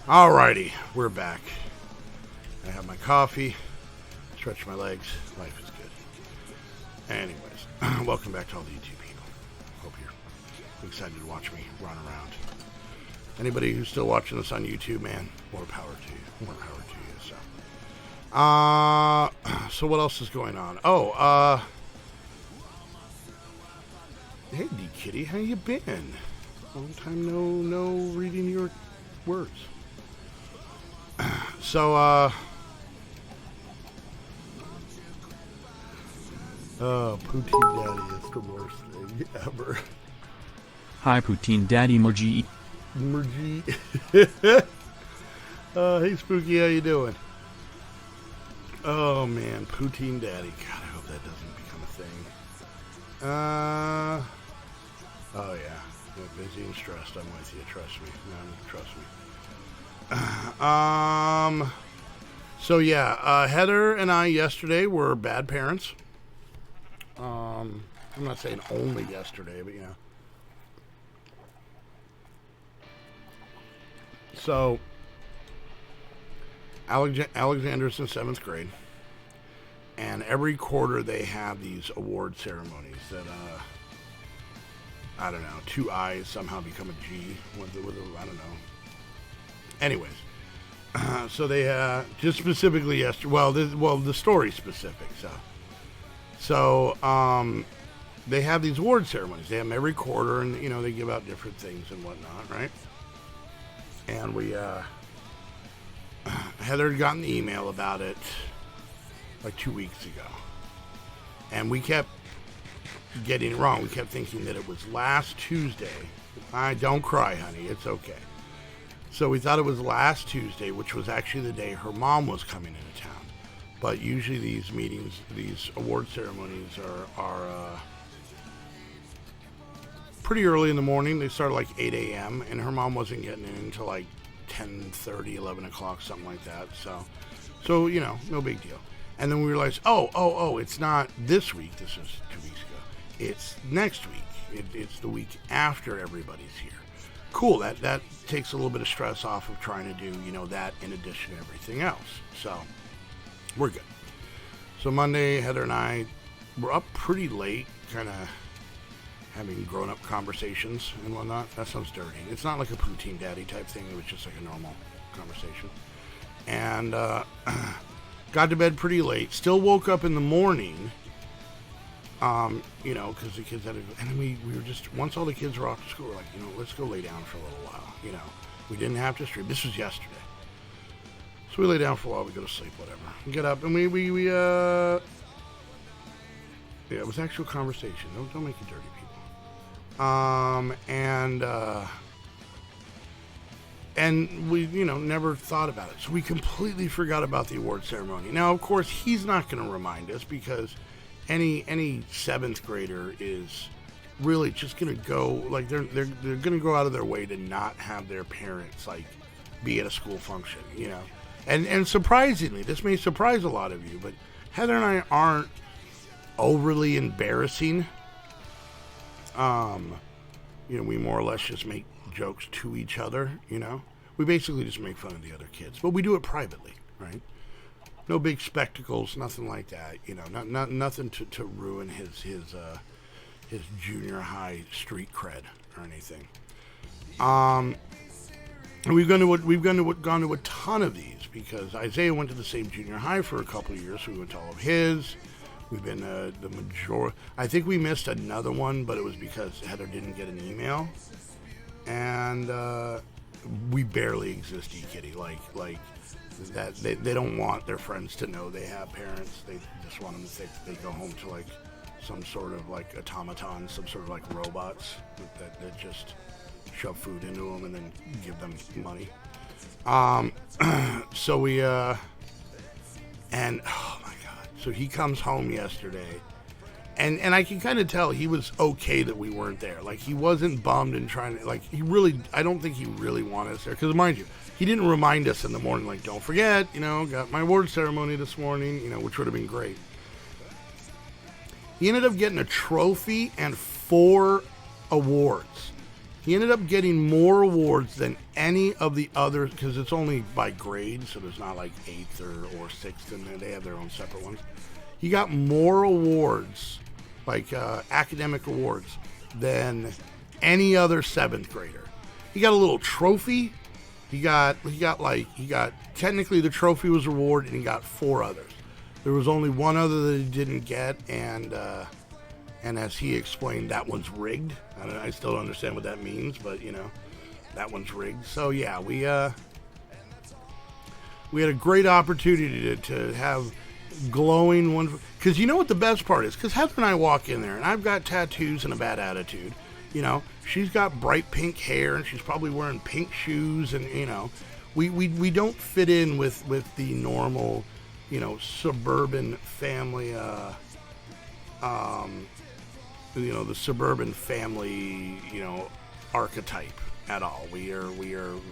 Alrighty, we're back. I have my coffee, stretch my legs, life is good. Anyways, welcome back to all the YouTube people. Hope you're excited to watch me run around. Anybody who's still watching this on YouTube, man, more power to you. More power to you. So what else is going on? Hey D Kitty, how you been? Long time no reading your words. So Poutine Daddy is the worst thing ever. Hi Poutine Daddy Murgy. Hey Spooky, how you doing? Oh man, Poutine Daddy. God, I hope that doesn't become a thing. Oh yeah. I'm busy and stressed. I'm with you. Trust me. Trust me. So yeah, Heather and I yesterday were bad parents. I'm not saying only yesterday, but yeah. So Alexander's in 7th grade, and every quarter they have these award ceremonies that I don't know, 2 I's somehow become a G with I don't know. Anyways, so they just specifically yesterday. The story specific. So they have these award ceremonies. They have them every quarter, and they give out different things and whatnot, right? And we Heather had gotten the email about it like 2 weeks ago, and we kept getting it wrong. We kept thinking that it was last Tuesday. Don't cry, honey. It's okay. So we thought it was last Tuesday, which was actually the day her mom was coming into town. But usually these meetings, these award ceremonies are pretty early in the morning. They start like 8 a.m. and her mom wasn't getting in until like 10:30, 11 o'clock, something like that. So no big deal. And then we realized, it's not this week. This was 2 weeks ago. It's next week. It's the week after everybody's here. Cool. That takes a little bit of stress off of trying to do, that in addition to everything else. So we're good. So Monday, Heather and I were up pretty late, kind of having grown-up conversations and whatnot. That sounds dirty. It's not like a Poutine Daddy type thing. It was just like a normal conversation. And got to bed pretty late. Still woke up in the morning, because the kids had to go. And then we were just, once all the kids were off to school, we're like, let's go lay down for a little while. We didn't have to stream. This was yesterday. So we lay down for a while. We go to sleep, whatever. We get up, and we it was actual conversation. Don't make it dirty, people. And we, never thought about it. So we completely forgot about the award ceremony. Now, of course, he's not going to remind us because any 7th grader is really just going to go, like, they're going to go out of their way to not have their parents, like, be at a school function, And surprisingly, this may surprise a lot of you, but Heather and I aren't overly embarrassing. We more or less just make jokes to each other, We basically just make fun of the other kids, but we do it privately, right? No big spectacles, nothing like that, nothing to ruin his junior high street cred or anything. We've gone to a ton of these because Isaiah went to the same junior high for a couple of years, so we went to all of his. We've been the majority. I think we missed another one, but it was because Heather didn't get an email, and we barely exist, E-Kitty. Like that. They don't want their friends to know they have parents. They just want them to think that they go home to like some sort of like automaton, some sort of like robots that just shove food into them and then give them money. So we and oh my god, so he comes home yesterday, and I can kind of tell he was okay that we weren't there. Like, he wasn't bummed and trying to, like, I don't think he really wanted us there, because mind you, he didn't remind us in the morning, like, don't forget, got my award ceremony this morning, which would have been great. He ended up getting a trophy and 4 awards. He ended up getting more awards than any of the others, because it's only by grade, so there's not like 8th or 6th in there. They have their own separate ones. He got more awards, like academic awards, than any other 7th grader. He got a little trophy. He got technically the trophy was awarded, and he got 4 others. There was only one other that he didn't get, and as he explained, that one's rigged. I still don't understand what that means, but that one's rigged. So yeah, we had a great opportunity to have glowing one, because you know what the best part is, because Heather and I walk in there, and I've got tattoos and a bad attitude. She's got bright pink hair, and she's probably wearing pink shoes, and we don't fit in with the normal suburban family the suburban family archetype at all. We are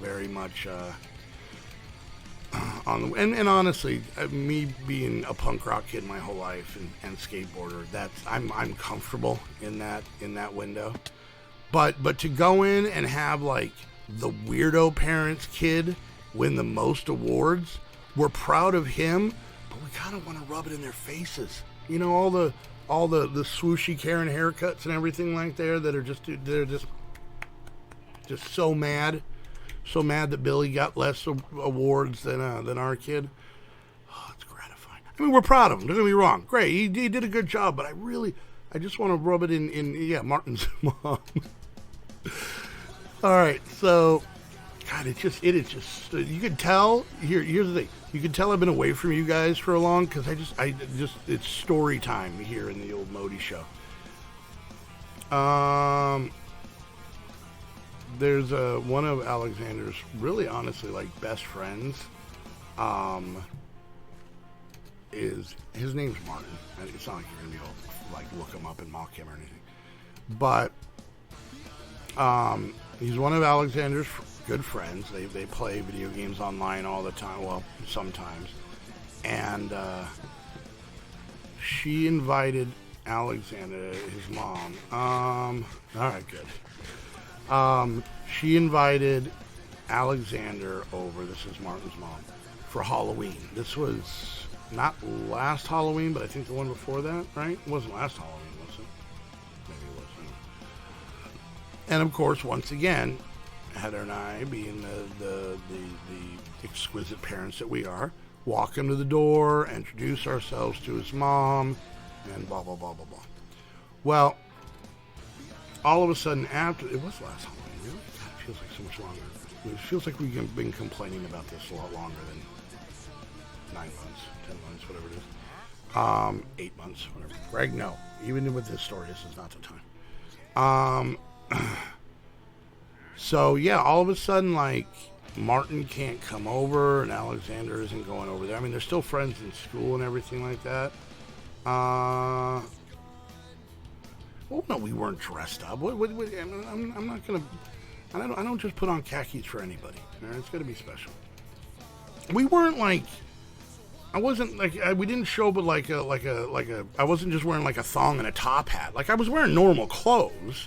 very much on the, and honestly, me being a punk rock kid my whole life and skateboarder, I'm comfortable in that window. But to go in and have like the weirdo parents kid win the most awards, we're proud of him, but we kind of want to rub it in their faces. All the swooshy Karen haircuts and everything like there that are just so mad that Billy got less awards than our kid. Oh, it's gratifying. I mean, we're proud of him. Don't get me wrong. Great, he did a good job, but I just want to rub it in Martin's mom. All right, so God, it is just you can tell. Here's the thing. You can tell I've been away from you guys for a long, because it's story time here in the old Modi show. There's one of Alexander's really honestly like best friends. His name's Martin. It's not like you're gonna be able to like look him up and mock him or anything, but he's one of Alexander's good friends. They play video games online all the time. Well, sometimes. And she invited Alexander, his mom. All right, good. She invited Alexander over. This is Martin's mom for Halloween. This was not last Halloween, but I think the one before that, right? It wasn't last Halloween, was it? Maybe it wasn't. And of course, once again, Heather and I, being the exquisite parents that we are, walk him to the door, introduce ourselves to his mom, and blah, blah, blah, blah, blah. Well, all of a sudden after, it was last Halloween, really? God, it feels like so much longer. It feels like we've been complaining about this a lot longer than 9 months, 10 months, whatever it is. 8 months, whatever. Greg, no. Even with this story, this is not the time. So, yeah, all of a sudden, like, Martin can't come over and Alexander isn't going over there. I mean, they're still friends in school and everything like that. Well, no, we weren't dressed up. I'm not going to... I don't just put on khakis for anybody. All right? It's got to be special. We weren't, like... I wasn't, like... we didn't show up with, like a... I wasn't just wearing, like, a thong and a top hat. Like, I was wearing normal clothes.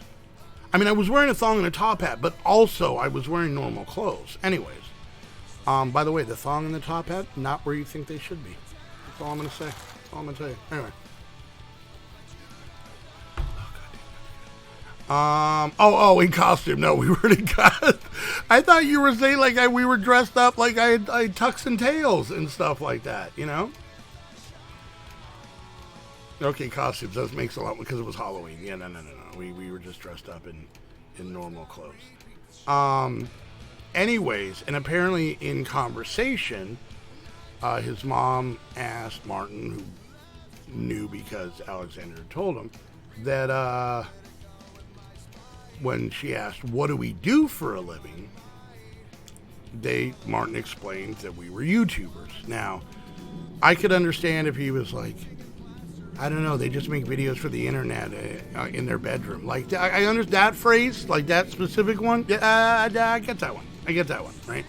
I mean, I was wearing a thong and a top hat, but also I was wearing normal clothes. Anyways, by the way, the thong and the top hat, not where you think they should be. That's all I'm going to say. That's all I'm going to tell you. Anyway. In costume. No, we weren't in costume. I thought you were saying like we were dressed up like I had tux and tails and stuff like that, you know? Okay, costumes. That makes a lot because it was Halloween. Yeah, no. We were just dressed up in normal clothes. Anyways, and apparently in conversation, his mom asked Martin, who knew because Alexander had told him, that when she asked, what do we do for a living? Martin explained that we were YouTubers. Now, I could understand if he was like, I don't know, they just make videos for the internet in their bedroom. Like, I understand that phrase, like that specific one. I get that one. Right?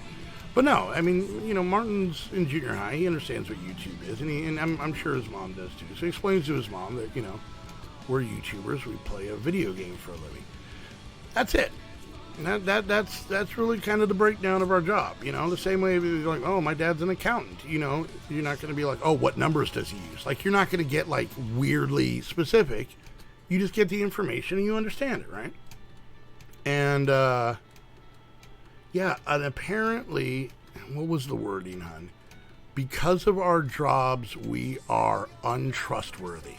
But no, I mean, you know, Martin's in junior high. He understands what YouTube is, and I'm sure his mom does too. So he explains to his mom that, you know, we're YouTubers. We play a video game for a living. That's it. That's really kind of the breakdown of our job. You know, the same way if you're like, oh, my dad's an accountant. You know, you're not going to be like, oh, what numbers does he use? Like, you're not going to get like weirdly specific. You just get the information and you understand it, right? And yeah, and apparently, what was the wording, hon? Because of our jobs, we are untrustworthy.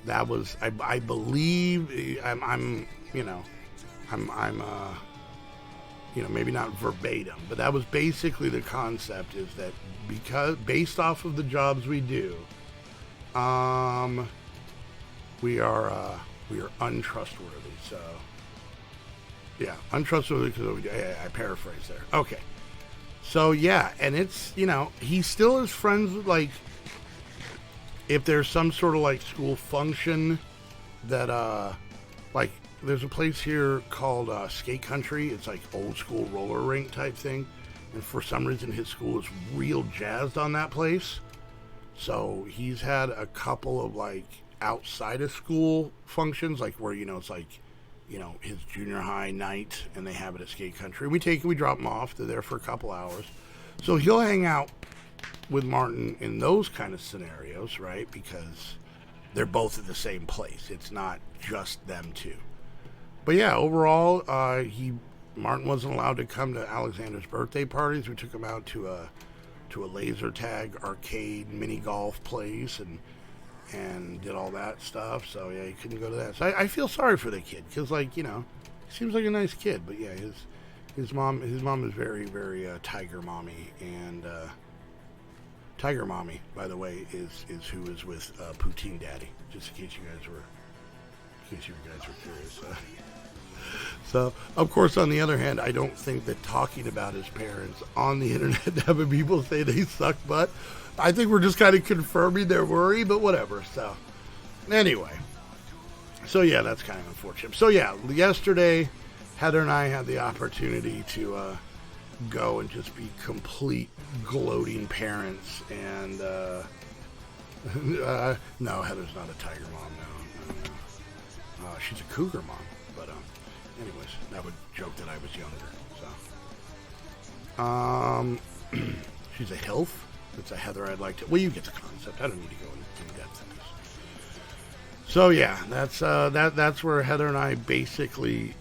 That was, I believe, I'm you know, I'm maybe not verbatim, but that was basically the concept, is that because based off of the jobs we do, we are untrustworthy. So yeah, untrustworthy because I paraphrase there. Okay. So yeah, and it's, you know, he still is friends with, like, if there's some sort of like school function that like there's a place here called Skate Country. It's like old school roller rink type thing, and for some reason his school is real jazzed on that place. So he's had a couple of like outside of school functions, like where, you know, it's like, you know, his junior high night and they have it at Skate Country. We drop him off. They're there for a couple hours. So he'll hang out with Martin in those kind of scenarios, right? Because they're both at the same place. It's not just them two. But yeah, overall, Martin wasn't allowed to come to Alexander's birthday parties. We took him out to a laser tag arcade mini golf place and did all that stuff. So yeah, he couldn't go to that. So I feel sorry for the kid, because, like, you know, seems like a nice kid, but yeah, his mom is very, very tiger mommy, and Tiger Mommy, by the way, is who is with Poutine Daddy. Just in case you guys were curious. So, of course, on the other hand, I don't think that talking about his parents on the internet, having people say they suck butt, I think we're just kind of confirming their worry. But whatever. So, anyway, so yeah, that's kind of unfortunate. So yeah, yesterday, Heather and I had the opportunity to go and just be complete gloating parents, and no, Heather's not a tiger mom. No. She's a cougar mom, but anyways, that would joke that I was younger. So she's a HILF. It's a Heather I'd like to, well, you get the concept. I don't need to go in depth in this. So yeah, that's where Heather and I basically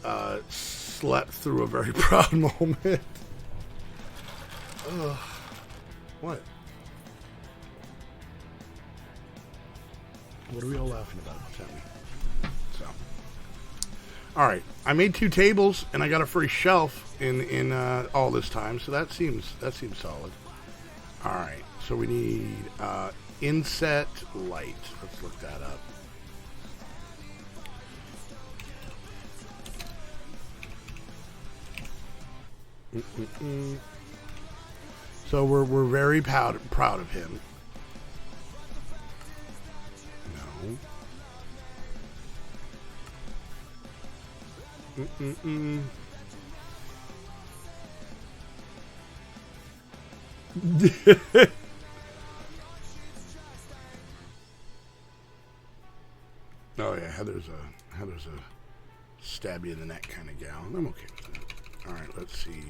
slept through a very proud moment. What? What are we all laughing about? Tell me. So, all right. I made 2 tables and I got a free shelf in all this time, so that seems solid. All right. So we need inset light. Let's look that up. So we're very proud of him. No. Oh yeah, Heather's a stab you in the neck kind of gal. I'm okay with that. All right, let's see.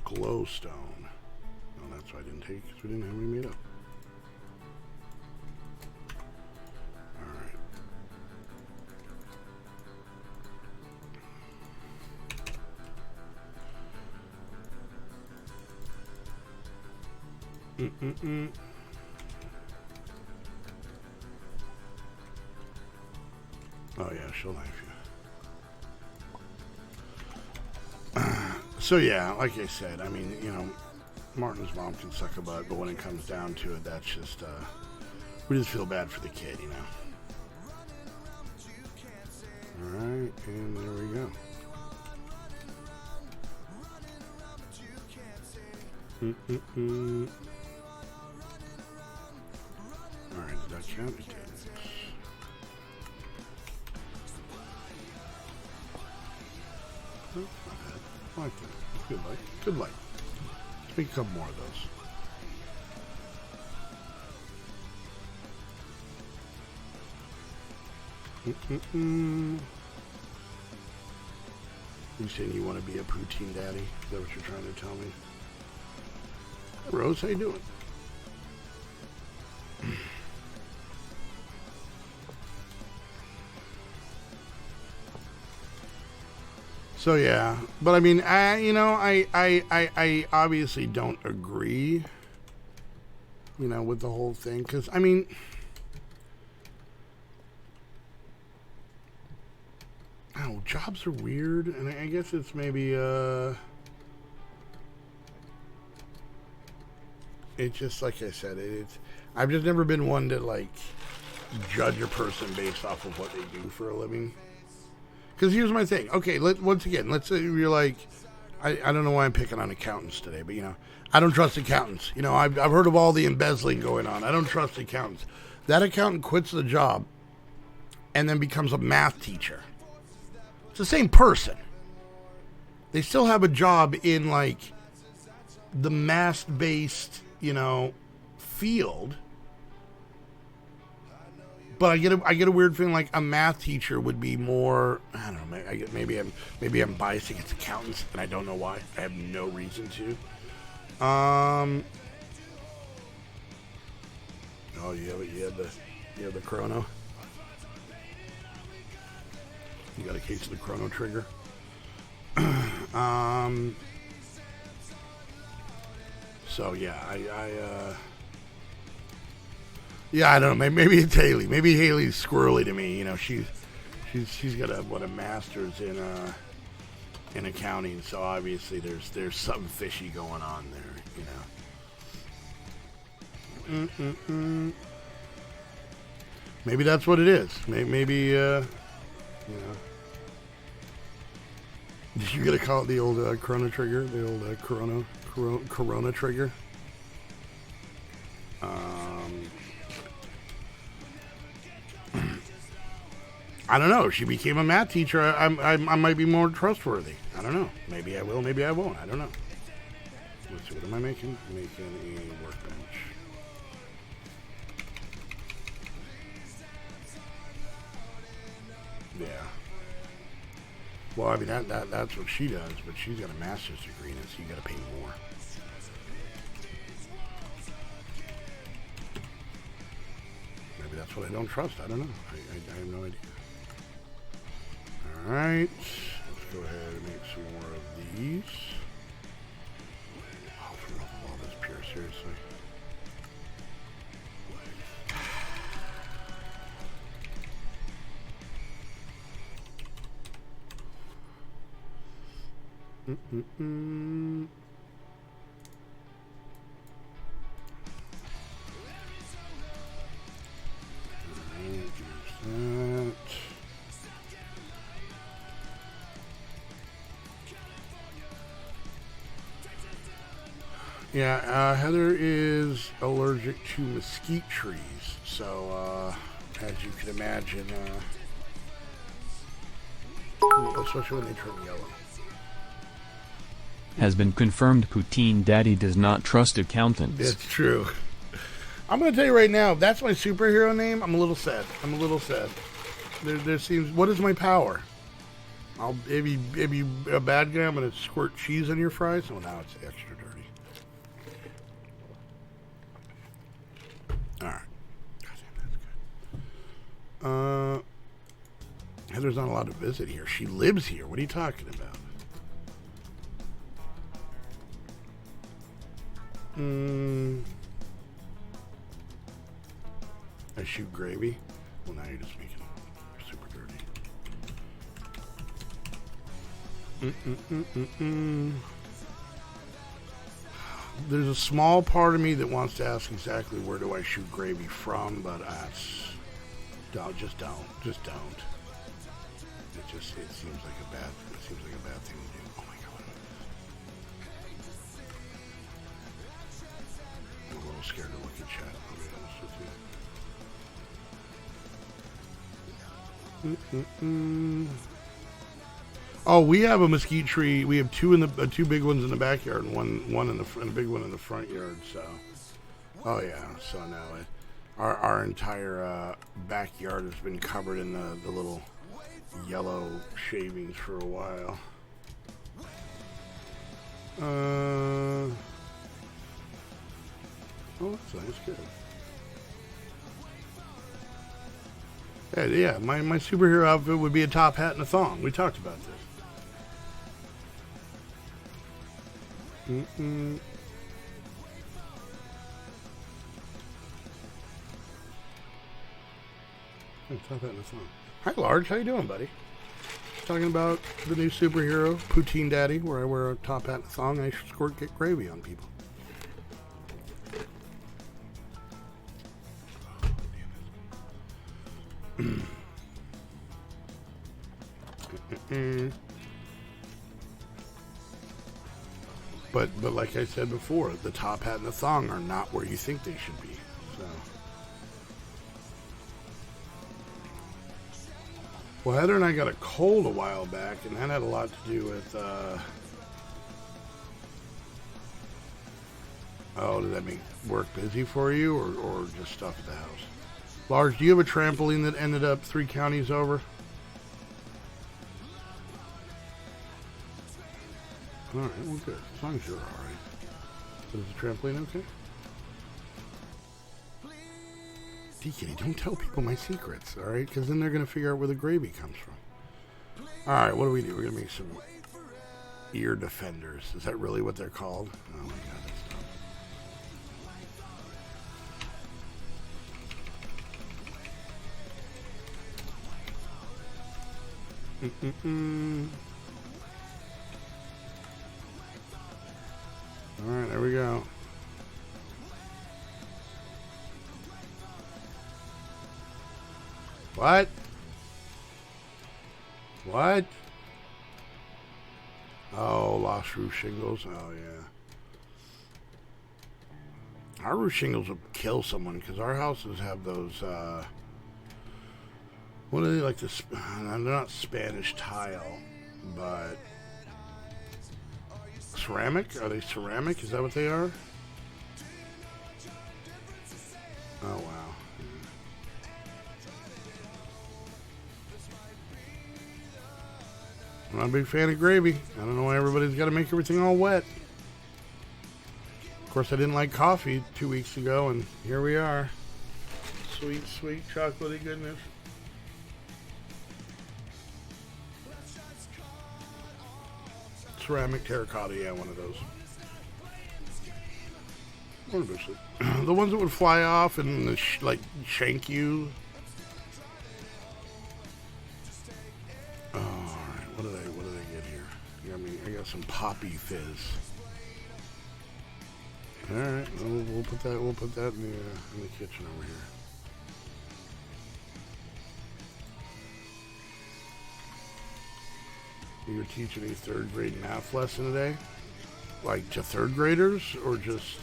Glowstone. No, that's why I didn't take it, because we didn't have any made up. All right. Oh yeah, she'll knife you. So yeah, like I said, I mean, you know, Martin's mom can suck a butt, but when it comes down to it, that's just, we just feel bad for the kid, you know. Alright, and there we go. Alright, did that count? It did. Oh, not bad. I like that. Good light. Good light. Let's make a couple more of those. You saying you want to be a poutine daddy? Is that what you're trying to tell me? Hey, Rose, how you doing? So yeah, but I mean, I obviously don't agree, with the whole thing, because I mean, oh, jobs are weird, and I guess it's maybe it's just like I said, I've just never been one to like judge a person based off of what they do for a living. Because here's my thing. Okay, let's say you're like, I don't know why I'm picking on accountants today, but I don't trust accountants. I've heard of all the embezzling going on. I don't trust accountants. That accountant quits the job and then becomes a math teacher. It's the same person. They still have a job in like the math-based, field. But I get a weird feeling like a math teacher would be more. I don't know. Maybe I'm biased against accountants, and I don't know why. I have no reason to. Oh, you have the chrono. You got a case of the chrono trigger. So yeah, yeah, I don't know. Maybe it's Haley. Maybe Haley's squirrely to me. She's got a master's in accounting. So obviously there's something fishy going on there. Maybe that's what it is. Maybe you gotta call it the old chrono trigger, the old corona trigger. I don't know. If she became a math teacher, I might be more trustworthy. I don't know. Maybe I will. Maybe I won't. I don't know. Let's see. What am I making? Making a workbench. Yeah. Well, I mean that's what she does, but she's got a master's degree in it, so you got to pay more. Maybe that's what I don't trust. I don't know. I have no idea. Alright, let's go ahead and make some more of these. Oh, for all this pure, seriously. Yeah, Heather is allergic to mesquite trees, so as you can imagine, especially when they turn yellow. Has been confirmed. Poutine Daddy does not trust accountants. It's true. I'm going to tell you right now, if that's my superhero name, I'm a little sad. There seems, what is my power? If you a bad guy, I'm going to squirt cheese on your fries. Oh, now it's extra dirty. All right. Goddamn, that's good. Heather's not allowed to visit here. She lives here. What are you talking about? I shoot gravy. Well, now you're just making it super dirty. There's a small part of me that wants to ask exactly where do I shoot gravy from, but just don't. It seems like a bad thing to do. Oh my god. I'm a little scared to look at chat, I'll be honest with you. Oh, we have a mesquite tree. We have two big ones in the backyard and one in and a big one in the front yard. So, oh yeah. So now our entire backyard has been covered in the little yellow shavings for a while. Oh, that's nice. Good. Yeah, my superhero outfit would be a top hat and a thong. We talked about this. Top hat and a thong. Hi, Large. How you doing, buddy? Talking about the new superhero, Poutine Daddy, where I wear a top hat and a thong and I squirt get gravy on people. But like I said before, the top hat and the thong are not where you think they should be. So, well, Heather and I got a cold a while back, and that had a lot to do with. Oh, did that make work busy for you, or just stuff at the house? Large, do you have a trampoline that ended up 3 counties over? Alright, well good. As long as you're alright. Is the trampoline okay? D-Kitty, don't tell people my secrets, alright? Because then they're going to figure out where the gravy comes from. Alright, what do? We're going to make some ear defenders. Is that really what they're called? Oh my god, that's dumb. Alright, there we go. What? What? Oh, lost roof shingles. Oh, yeah. Our roof shingles will kill someone because our houses have those, what are they like? They're not Spanish tile, but ceramic? Are they ceramic? Is that what they are? Oh, wow. I'm not a big fan of gravy. I don't know why everybody's got to make everything all wet. Of course, I didn't like coffee 2 weeks ago, and here we are. Sweet, sweet, chocolatey goodness. Ceramic terracotta, yeah, one of those. What is it? The ones that would fly off and like shank you. Oh, all right. What did I get here? I got some poppy fizz. All right, we'll put that in the kitchen over here. You were teaching a 3rd grade math lesson today? Like to 3rd graders or just...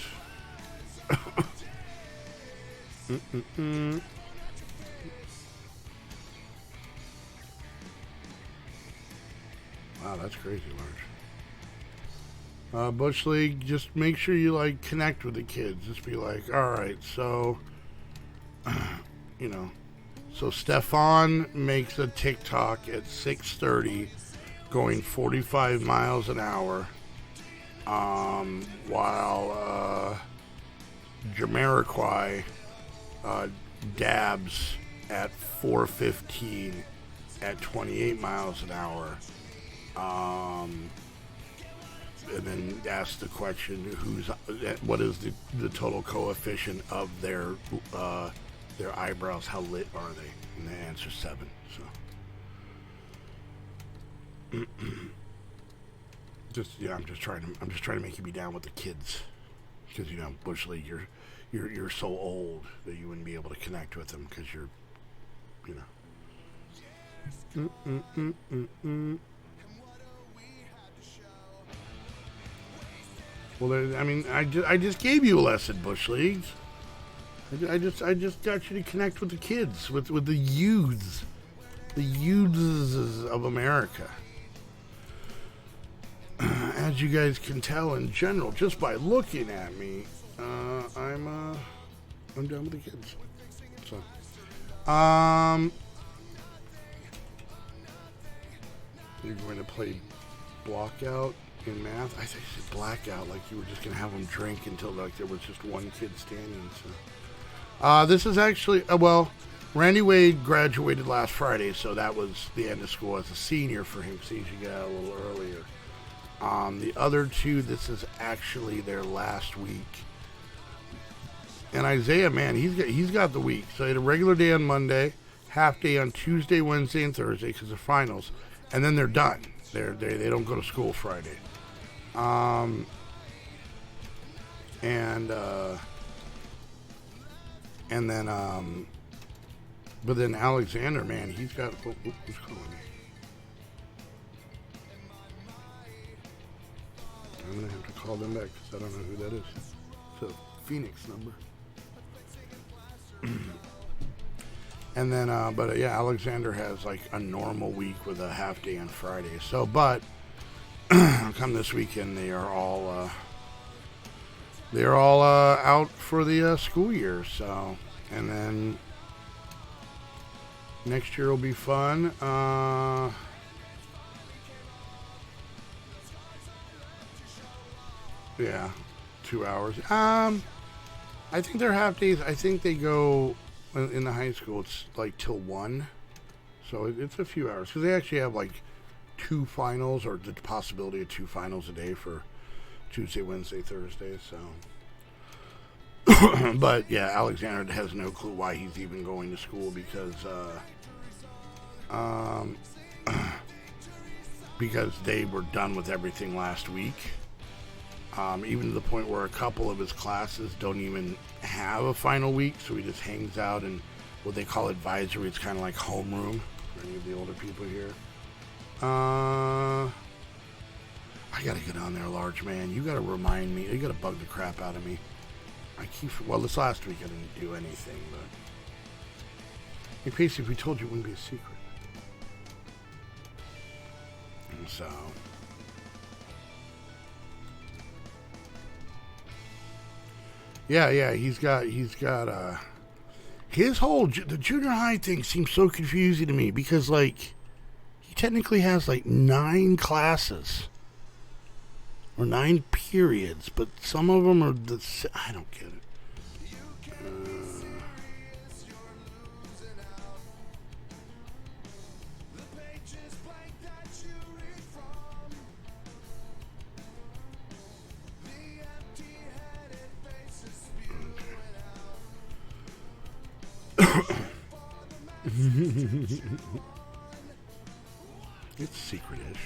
Wow, that's crazy, Large. Bush League, just make sure you like connect with the kids. Just be like, alright, so, you know, so Stefan makes a TikTok at 6:30 going 45 miles an hour, while Jamiroquai dabs at 4:15 at 28 miles an hour, and then ask the question, what is the total coefficient of their eyebrows? How lit are they? And the answer 7. So. I'm just trying to make you be down with the kids, because Bush League, you're so old that you wouldn't be able to connect with them because you're, Well, I just gave you a lesson, Bush League. I just got you to connect with the kids, with the youths of America. As you guys can tell in general, just by looking at me, I'm done with the kids. So, you're going to play block out. in math. I think it's blackout, like you were just gonna have them drink until like there was just one kid standing. So, this is actually well, Randy Wade graduated last Friday, so that was the end of school as a senior for him. So he should get out a little earlier. The other two, this is actually their last week. And Isaiah, man, he's got the week. So he had a regular day on Monday, half day on Tuesday, Wednesday, and Thursday because of finals, and then they're done. They don't go to school Friday. And then but then Alexander, man, he's got who's calling me? I'm gonna have to call them back because I don't know who that is. It's a Phoenix number. And then, yeah, Alexander has like a normal week with a half day on Friday. So, but come this weekend, they are all out for the school year. So, and then next year will be fun. Yeah, 2 hours. I think they're half days. I think they go in the high school. It's like till 1, so it's a few hours because they actually have like 2 finals or the possibility of 2 finals a day for Tuesday, Wednesday, Thursday. So, but yeah, Alexander has no clue why he's even going to school because they were done with everything last week. Even to the point where a couple of his classes don't even have a final week, so he just hangs out in what they call advisory. It's kind of like homeroom for any of the older people here. I gotta get on there, large man. You gotta remind me. You gotta bug the crap out of me. This last week I didn't do anything, but in case if we told you, it wouldn't be a secret. And so. Yeah, he's got his whole, the junior high thing seems so confusing to me because, like, he technically has, like, 9 classes or 9 periods, but some of them are I don't get it. It's secret-ish.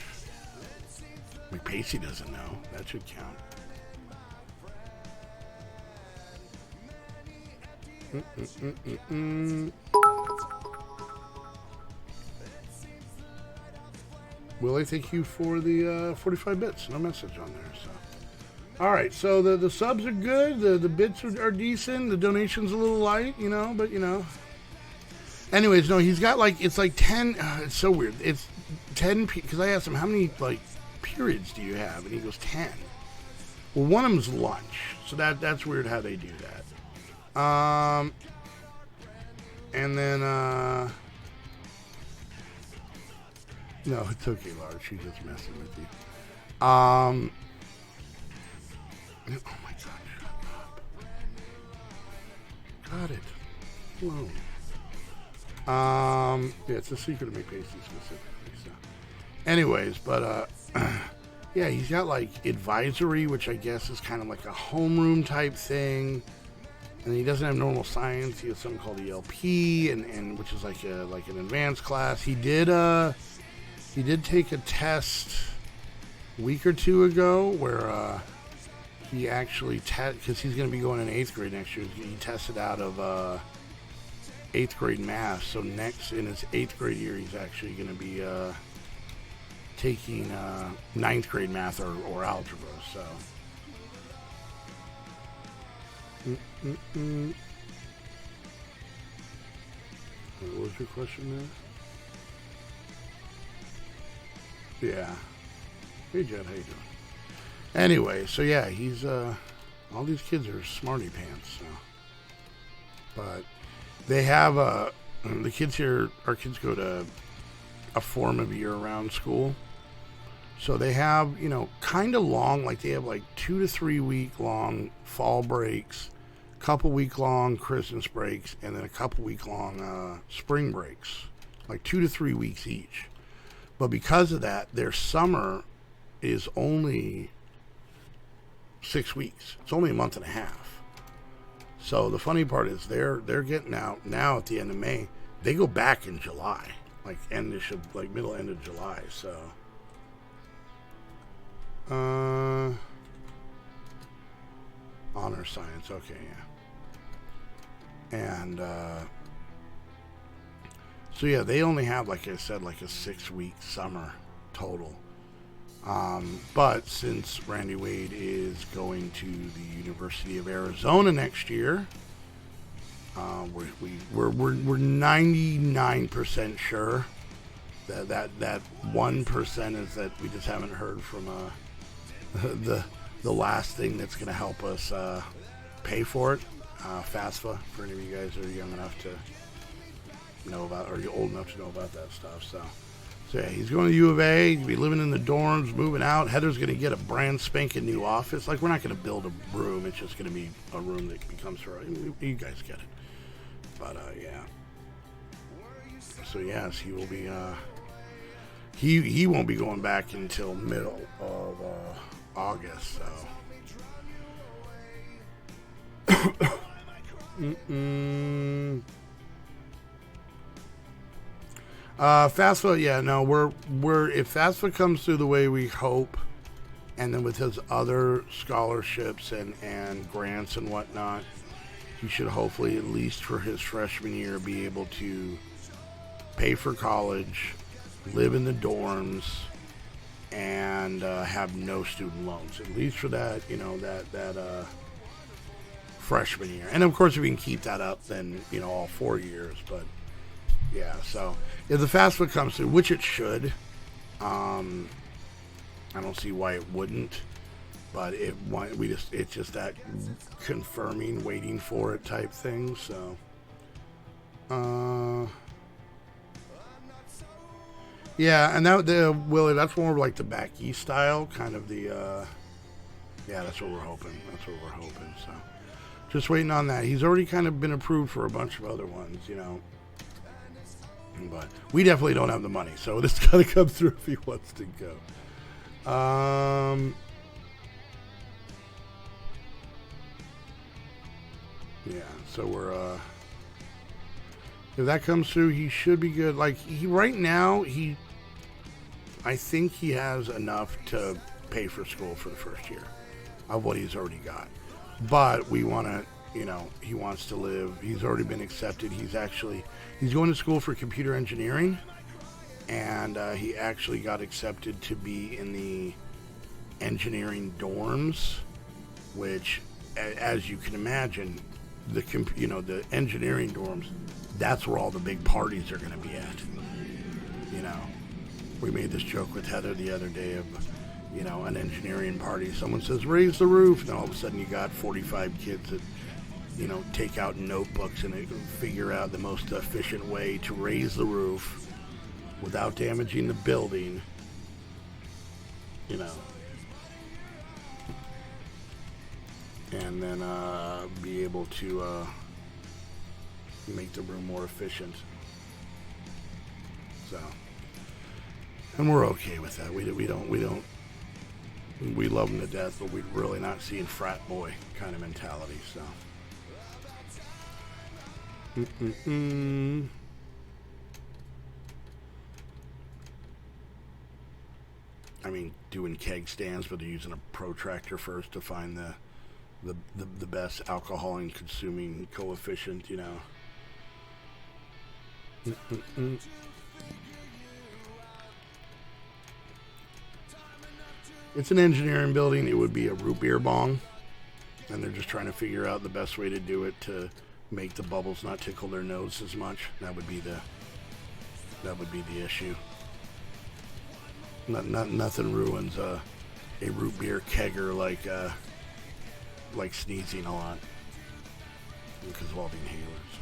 McPacey doesn't know. That should count. Willie, thank you for the 45 bits. No message on there. So, all right. So the subs are good. The bits are decent. The donations a little light, but Anyways, no, he's got it's like 10. It's so weird. It's 10 because I asked him how many periods do you have, and he goes 10. Well, one of them's lunch, so that's weird how they do that. And then no, it's okay, Large. She's just messing with you. Oh my God, shut up. Got it. Hello. Yeah, it's a secret to McPacey specifically. So, anyways, but yeah, he's got like advisory, which I guess is kind of like a homeroom type thing, and he doesn't have normal science. He has something called ELP, and which is like an advanced class. He did take a test a week or 2 ago where he actually because he's going to be going in 8th grade next year. He tested out of 8th grade math, so next in his 8th grade year he's actually going to be taking 9th grade math or algebra. So what was your question there? Yeah. Hey Jed, how you doing? Anyway, so yeah, he's all these kids are smarty pants. So, but they have the kids here. Our kids go to a form of year-round school, So they have, you know, kind of long, like they have like 2 to 3 week long fall breaks, couple week long Christmas breaks, and then a couple week long spring breaks, like 2 to 3 weeks each. But because of that, their summer is only 6 weeks. It's only a month and a half. So the funny part is they're getting out now at the end of May. They go back in July, like middle end of July. So honor science, okay, yeah. And so yeah, they only have, like I said, like a 6-week summer total. But since Randy Wade is going to the University of Arizona next year, we're 99% sure that 1% is that we just haven't heard from the last thing that's going to help us pay for it, FAFSA, for any of you guys that are young enough to know about, or you're old enough to know about that stuff. So yeah, he's going to U of A. He'll be living in the dorms, moving out. Heather's going to get a brand spanking new office. Like, we're not going to build a room. It's just going to be a room that becomes her. You guys get it. But yeah. So yes, he will be. He won't be going back until middle of August. So. FAFSA, yeah, no, we're if FAFSA comes through the way we hope, and then with his other scholarships and grants and whatnot, he should hopefully, at least for his freshman year, be able to pay for college, live in the dorms, and have no student loans, at least for that, you know, that freshman year. And of course, if we can keep that up, then, you know, all 4 years. But yeah, so if the FAFSA comes through, which it should, I don't see why it wouldn't. But it's just that confirming, waiting for it type thing. So, yeah, and Willie, that's more like the back east style, kind of the, yeah, that's what we're hoping. So, just waiting on that. He's already kind of been approved for a bunch of other ones, you know. But we definitely don't have the money, so this got to come through if he wants to go. Yeah, so we're if that comes through, he should be good. Like, right now, I think he has enough to pay for school for the first year of what he's already got. But we want to, you know, he wants to live. He's already been accepted. He's going to school for computer engineering, and he actually got accepted to be in the engineering dorms, which, as you can imagine, the engineering dorms, that's where all the big parties are going to be at. You know, we made this joke with Heather the other day of, you know, an engineering party. Someone says, raise the roof, and all of a sudden you got 45 kids that, you know, take out notebooks and figure out the most efficient way to raise the roof without damaging the building, you know, and then be able to make the room more efficient. So, and we're okay with that. We love them to death, but we're really not seeing frat boy kind of mentality. So. I mean, doing keg stands, but they're using a protractor first to find the best alcohol and consuming coefficient, you know. It's an engineering building. It would be a root beer bong, and they're just trying to figure out the best way to do it to make the bubbles not tickle their nose as much. That would be the issue. Nothing ruins a root beer kegger like sneezing a lot because of all the inhalers.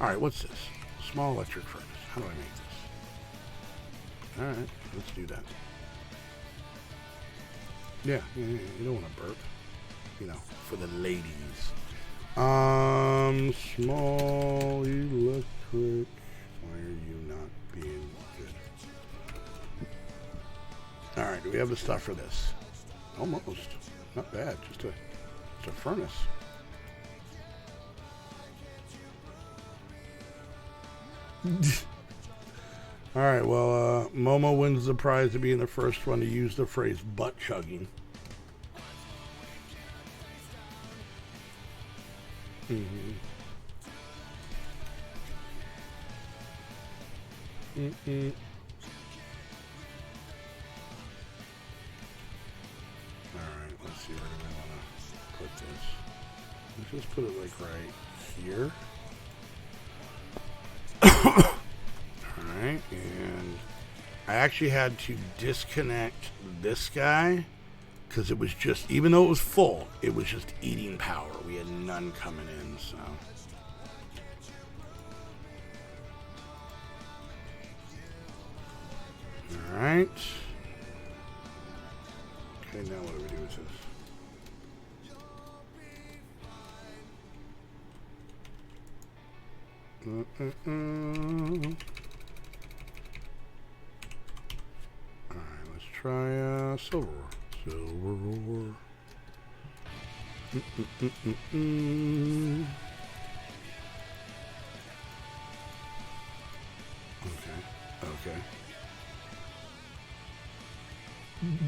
All right, what's this? Small electric furnace. How do I make this? All right, let's do that. Yeah, you don't want to burp. You know, for the ladies. Small electric. Why are you not being good? Alright, do we have the stuff for this? Almost. Not bad. Just a furnace. Alright, well, Momo wins the prize to being the first one to use the phrase butt chugging. Mm-hmm. Mm-mm. Alright, let's see where do we want to put this. Let's just put it like right here. Alright, and I actually had to disconnect this guy because it was just, even though it was full, it was just eating power. We had none coming in, so. Alright. Okay, now what do we do with this? Alright, let's try silver ore. Silver ore. Okay.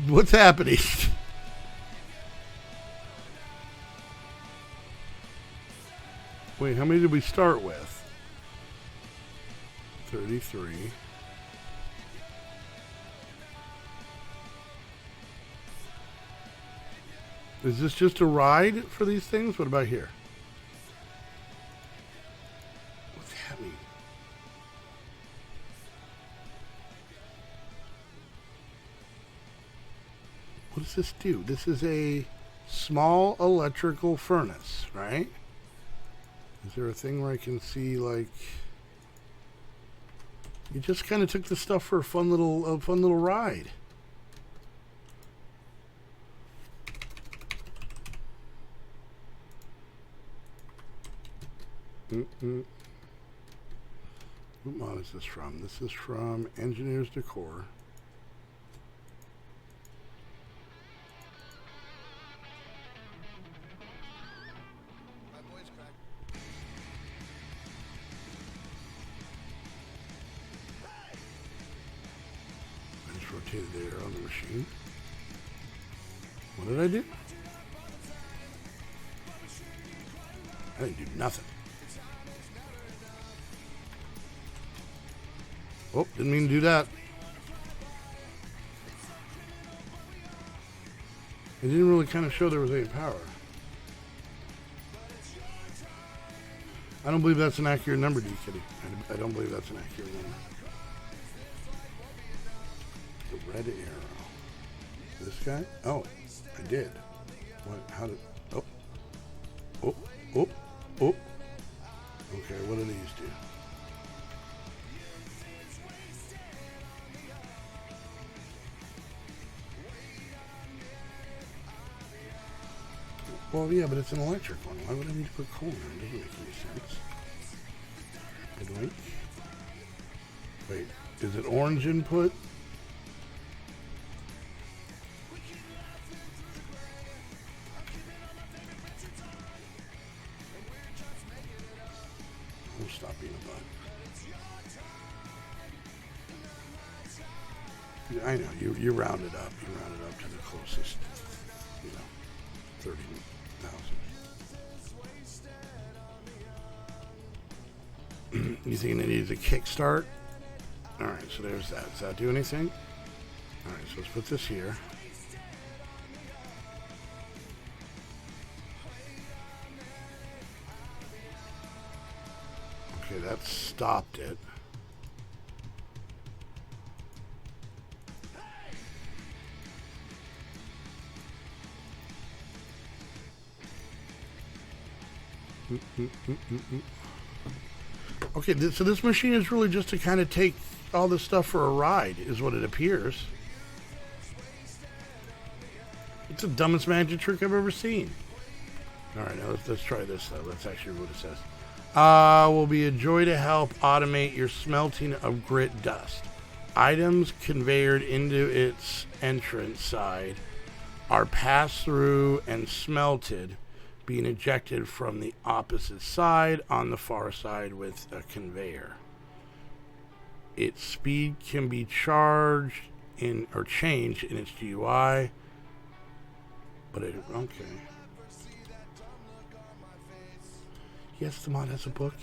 What's happening? Wait, how many did we start with? 33. Is this just a ride for these things? What about here? What's happening? What does this do? This is a small electrical furnace, right? Is there a thing where I can see, like... You just kind of took the stuff for a fun little ride. What mod is this from? This is from Engineers Decor. I just rotated the air on the machine. What did I do? I didn't do nothing. Oh, didn't mean to do that. It didn't really kind of show there was any power. I don't believe that's an accurate number, D-Kitty. I don't believe that's an accurate number. The red arrow. This guy? Oh, I did. What? How did... Oh. Oh. Oh. Oh. Okay, what do these do? Well, yeah, but it's an electric one. Why would I need to put coal in it? It doesn't make any sense. Wait, is it orange input? I'll stop being a butt. I know, you round it up. You round it up to the closest, 30,000. You think it needs a kickstart? Alright, so there's that. Does that do anything? Alright, so let's put this here. Okay, that stopped it. Okay, so this machine is really just to kind of take all this stuff for a ride, is what it appears. It's the dumbest magic trick I've ever seen. Alright, now let's try this though. Let's actually read what it says. Will be a joy to help automate your smelting of grit dust. Items conveyed into its entrance side are passed through and smelted, being ejected from the opposite side on the far side with a conveyor. Its speed can be changed in its GUI, but okay. Yes, the mod has a book.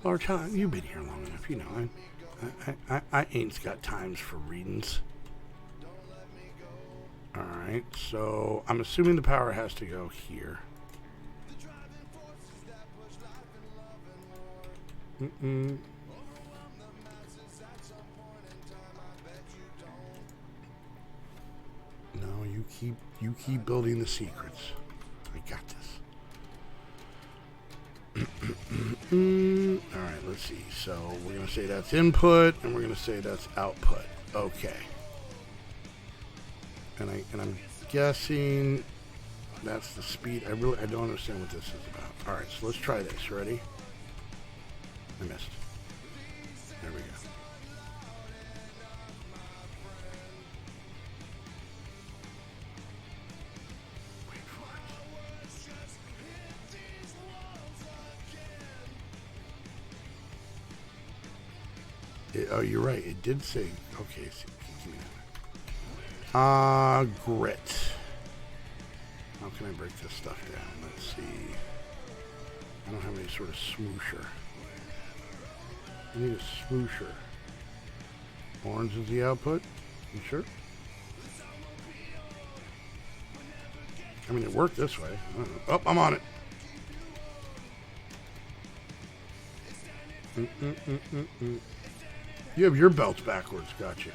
Large time. You've been here long enough, you know. I ain't got times for readings. Alright, so I'm assuming the power has to go here. No, you keep building the secrets. I got this. Alright, let's see. So we're gonna say that's input and we're gonna say that's output. Okay. And I'm guessing that's the speed. I don't understand what this is about. Alright, so let's try this. Ready? I missed. There we go. Wait for it. Oh, you're right. It did say. Okay, so give me that. Grit. How can I break this stuff down? Let's see. I don't have any sort of smoosher. I need a smoosher. Orange is the output. You sure? I mean, it worked this way. I don't know. Oh, I'm on it. You have your belts backwards. Gotcha.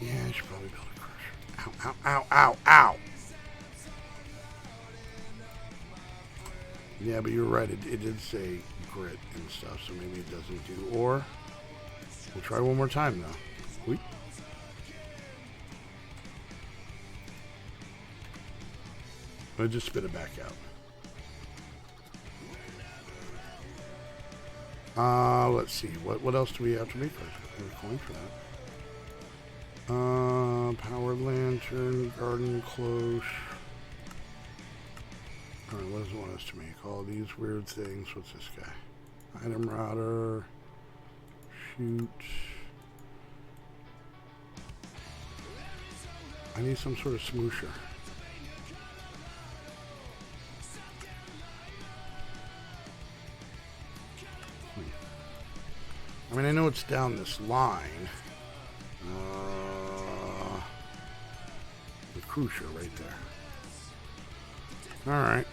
Yeah, I should probably build a crusher. Ow, ow, ow, ow, ow. Yeah, but you're right. It did say grit and stuff, so maybe it doesn't do ore. We'll try one more time, though. Wait. I'll just spit it back out. Let's see. What else do we have to make first? There's a coin for that. Powered lantern, garden cloche. Alright, what does it want us to make? All these weird things. What's this guy? Item router. Shoot. I need some sort of smoosher. I mean, I know it's down this line. The crucial right there. Alright.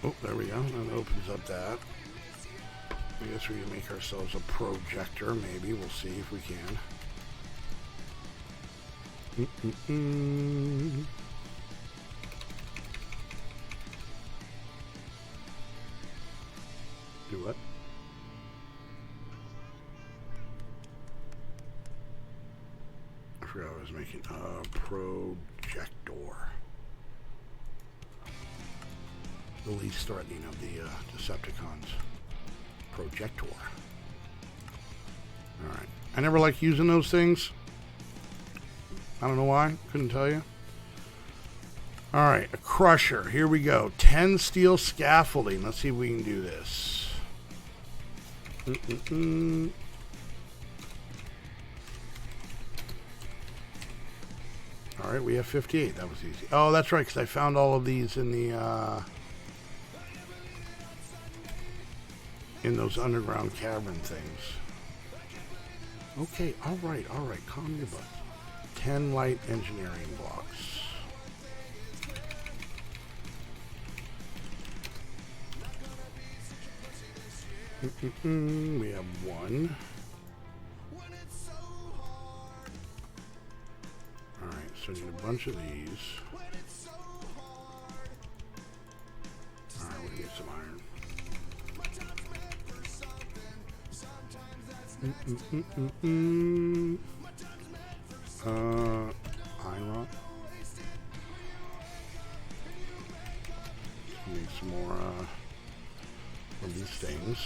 Oh, there we go. That opens up that. I guess we can make ourselves a projector, maybe. We'll see if we can. Do what? I forgot I was making a projector. The least threatening of the Decepticons. Projector. Alright. I never like using those things. I don't know why. Couldn't tell you. Alright. A crusher. Here we go. 10 steel scaffolding. Let's see if we can do this. Alright. We have 58. That was easy. Oh, that's right. Because I found all of these in the... in those underground cavern things. Okay, alright, calm your butt. 10 light engineering blocks. We have 1. Alright, so I need a bunch of these. Alright, we need some iron. Iron rod. some more of these things.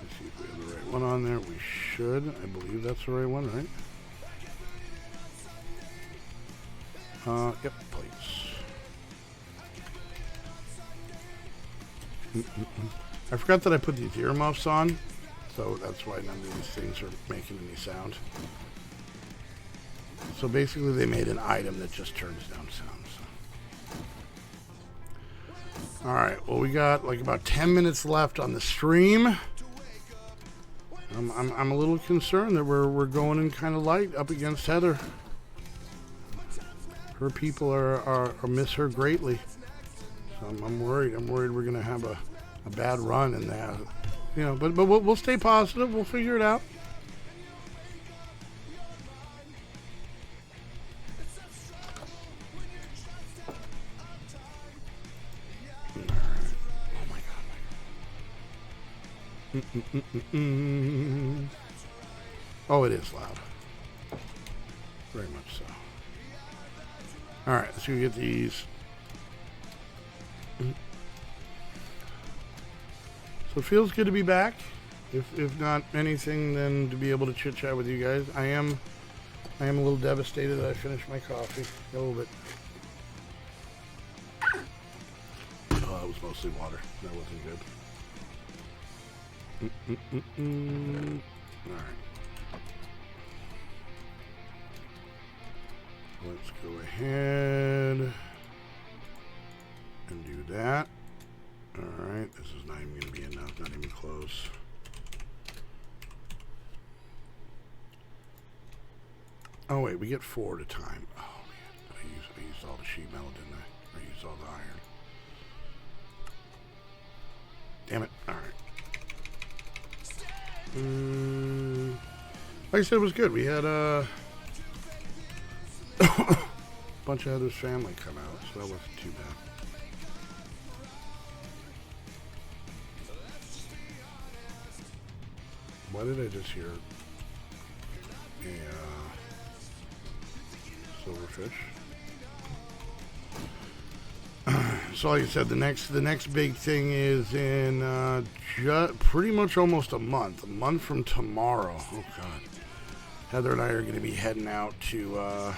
Let's see if we have the right one on there. We should. I believe that's the right one, right? Yep, plates. I forgot that I put these earmuffs on, so that's why none of these things are making any sound. So basically they made an item that just turns down sound. So. Alright, well we got like about 10 minutes left on the stream. I'm a little concerned that we're going in kind of light up against Heather. Her people are miss her greatly. So I'm worried. I'm worried we're gonna have a bad run in that. You know, but we'll stay positive. We'll figure it out. Oh my God. Oh, it is loud. Very much so. All right, let's go get these. So it feels good to be back. If not anything, then to be able to chit chat with you guys. I am a little devastated that I finished my coffee. A little bit. Oh, that was mostly water. That wasn't good. All right. Let's go ahead and do that. Alright, this is not even going to be enough, not even close. Oh wait, we get 4 at a time. Oh man, I used all the sheet metal, didn't I? I used all the iron. Damn it, alright. Like I said, it was good. We had a bunch of Heather's family come out, so that wasn't too bad. Why did I just hear a silverfish? So like I said, the next big thing is in pretty much almost a month from tomorrow. Oh God, Heather and I are going to be heading out to.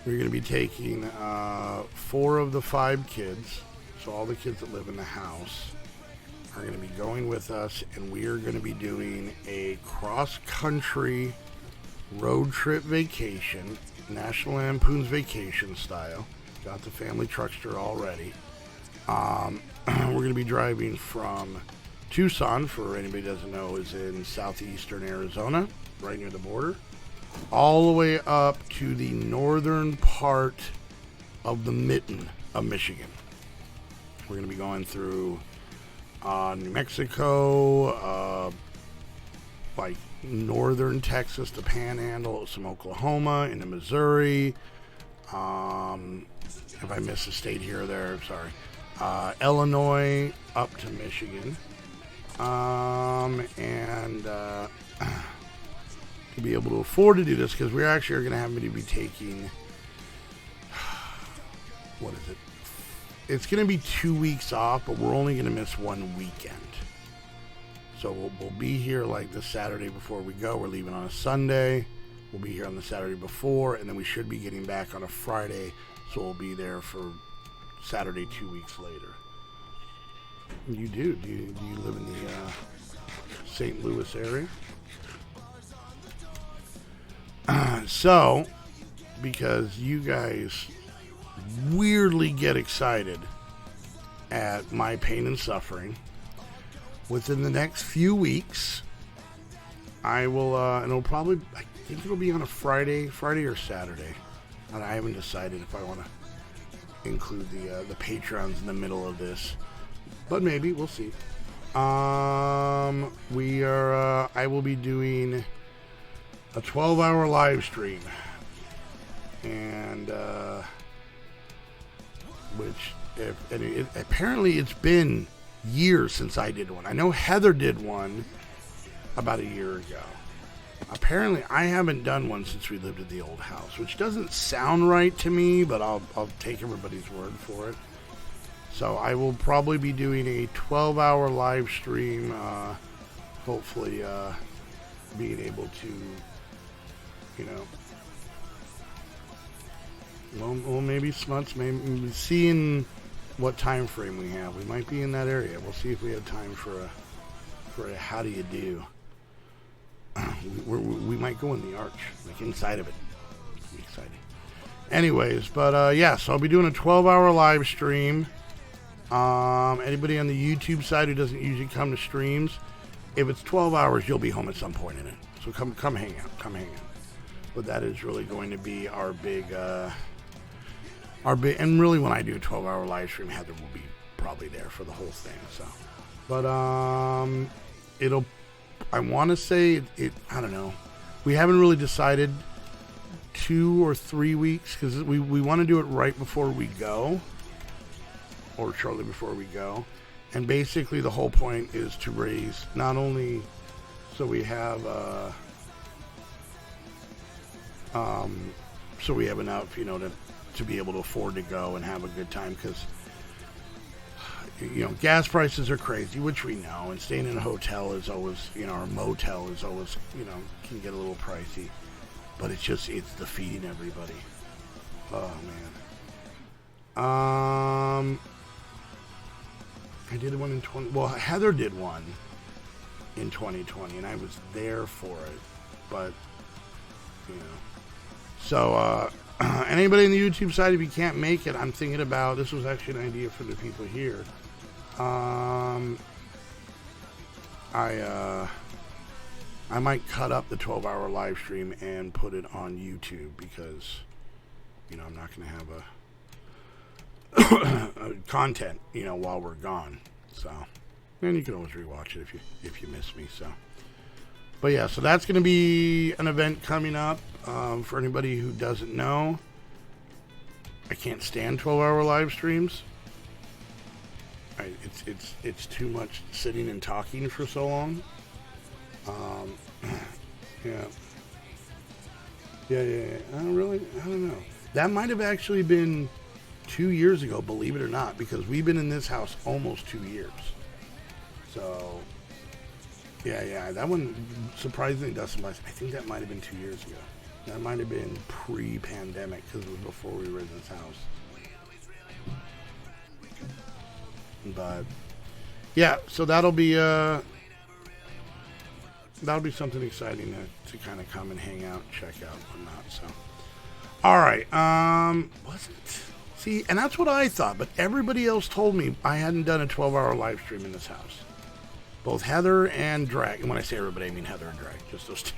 We're going to be taking 4 of the 5 kids, so all the kids that live in the house are going to be going with us, and we are going to be doing a cross-country road trip vacation, National Lampoon's Vacation style. Got the family truckster already. We're going to be driving from Tucson, for anybody who doesn't know, is in southeastern Arizona, right near the border, all the way up to the northern part of the mitten of Michigan. We're going to be going through New Mexico, like northern Texas, the Panhandle, some Oklahoma, into Missouri. If I miss a state here or there, sorry. Illinois up to Michigan. And to be able to afford to do this, because we actually are going to have to be taking, what is it? It's going to be 2 weeks off, but we're only going to miss 1 weekend. So we'll be here like the Saturday before we go. We're leaving on a Sunday. We'll be here on the Saturday before, and then we should be getting back on a Friday. So we'll be there for Saturday 2 weeks later. You do? Do you live in the St. Louis area? So, because you guys weirdly get excited at my pain and suffering, within the next few weeks, I will, and it'll probably, I think it'll be on a Friday or Saturday. And I haven't decided if I want to include the Patrons in the middle of this, but maybe, we'll see. I will be doing a 12-hour live stream, and apparently it's been years since I did one. I know Heather did one about a year ago. Apparently I haven't done one since we lived at the old house, which doesn't sound right to me, but I'll take everybody's word for it. So I will probably be doing a 12-hour live stream, hopefully being able to, you know, well, maybe Smuts, maybe seeing what time frame we have. We might be in that area. We'll see if we have time for a how do you do. We might go in the arch, like inside of it. It'll be exciting. Anyways, but yeah, so I'll be doing a 12-hour live stream. Anybody on the YouTube side who doesn't usually come to streams, if it's 12 hours, you'll be home at some point in it. So come hang out, come hang out. But that is really going to be our big, and really when I do a 12-hour live stream, Heather will be probably there for the whole thing. So, but I want to say I don't know. We haven't really decided 2 or 3 weeks because we want to do it right before we go, or shortly before we go. And basically the whole point is to raise not only so we have enough, you know, to be able to afford to go and have a good time, because you know, gas prices are crazy, which we know, and staying in a hotel is always, you know, or motel is always, you know, can get a little pricey, but it's the feeding everybody. Oh man. I did one in Heather did one in 2020 and I was there for it, but you know, so anybody in the YouTube side, if you can't make it, I'm thinking about, this was actually an idea for the people here. I might cut up the 12-hour live stream and put it on YouTube, because you know, I'm not going to have a content, you know, while we're gone. So, and you can always rewatch it if you miss me. So, but yeah, so that's going to be an event coming up. For anybody who doesn't know, I can't stand 12-hour live streams. It's too much sitting and talking for so long. Yeah. Really, I don't know. That might have actually been 2 years ago, believe it or not, because we've been in this house almost 2 years. So, yeah, that one surprisingly doesn't. I think that might have been 2 years ago. That might have been pre-pandemic, because it was before we were in this house. But yeah, so that'll be something exciting to kind of come and hang out, check out, whatnot. So, all right, wasn't. See, and that's what I thought, but everybody else told me I hadn't done a 12-hour live stream in this house. Both Heather and Drag, and when I say everybody, I mean Heather and Drag, just those two.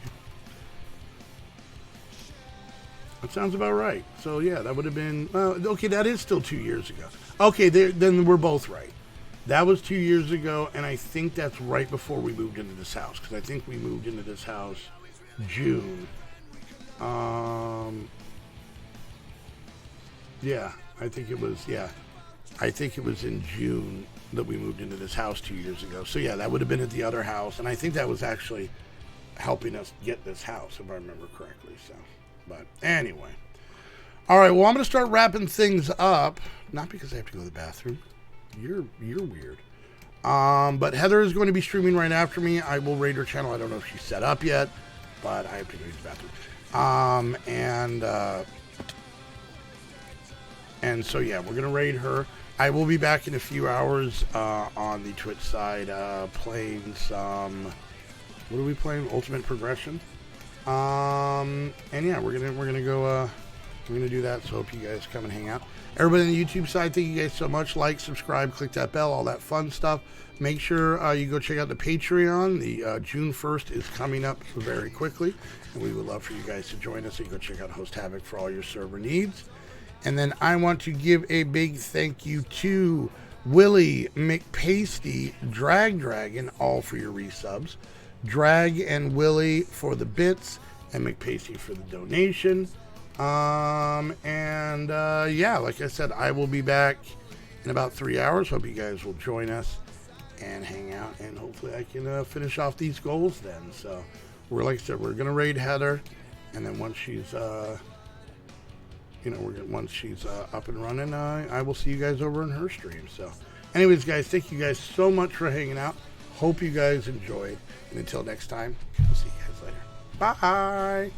That sounds about right. So yeah, that would have been, okay, that is still 2 years ago. Okay, then we're both right. That was 2 years ago, and I think that's right before we moved into this house, because I think we moved into this house June. Yeah, I think it was in June that we moved into this house 2 years ago. So yeah, that would have been at the other house, and I think that was actually helping us get this house, if I remember correctly. So, but anyway. All right, well, I'm going to start wrapping things up, not because I have to go to the bathroom. You're weird. But Heather is going to be streaming right after me. I will raid her channel. I don't know if she's set up yet, but I have to go to the bathroom. And so yeah, we're gonna raid her. I will be back in a few hours on the Twitch side, playing some. What are we playing? Ultimate Progression. And yeah, we're gonna go. We're gonna do that. So hope you guys come and hang out. Everybody on the YouTube side, thank you guys so much. Like, subscribe, click that bell, all that fun stuff. Make sure you go check out the Patreon. The June 1st is coming up very quickly, and we would love for you guys to join us. So you go check out Host Havoc for all your server needs. And then I want to give a big thank you to Willie, McPasty, Drag Dragon, all for your resubs. Drag and Willie for the bits, and McPasty for the donation. Yeah, like I said, I will be back in about 3 hours. Hope you guys will join us and hang out, and hopefully I can finish off these goals then. So like I said, we're gonna raid Heather, and then once she's once she's up and running, I will see you guys over in her stream. So, anyways, guys, thank you guys so much for hanging out. Hope you guys enjoyed. And until next time, we'll see you guys later. Bye.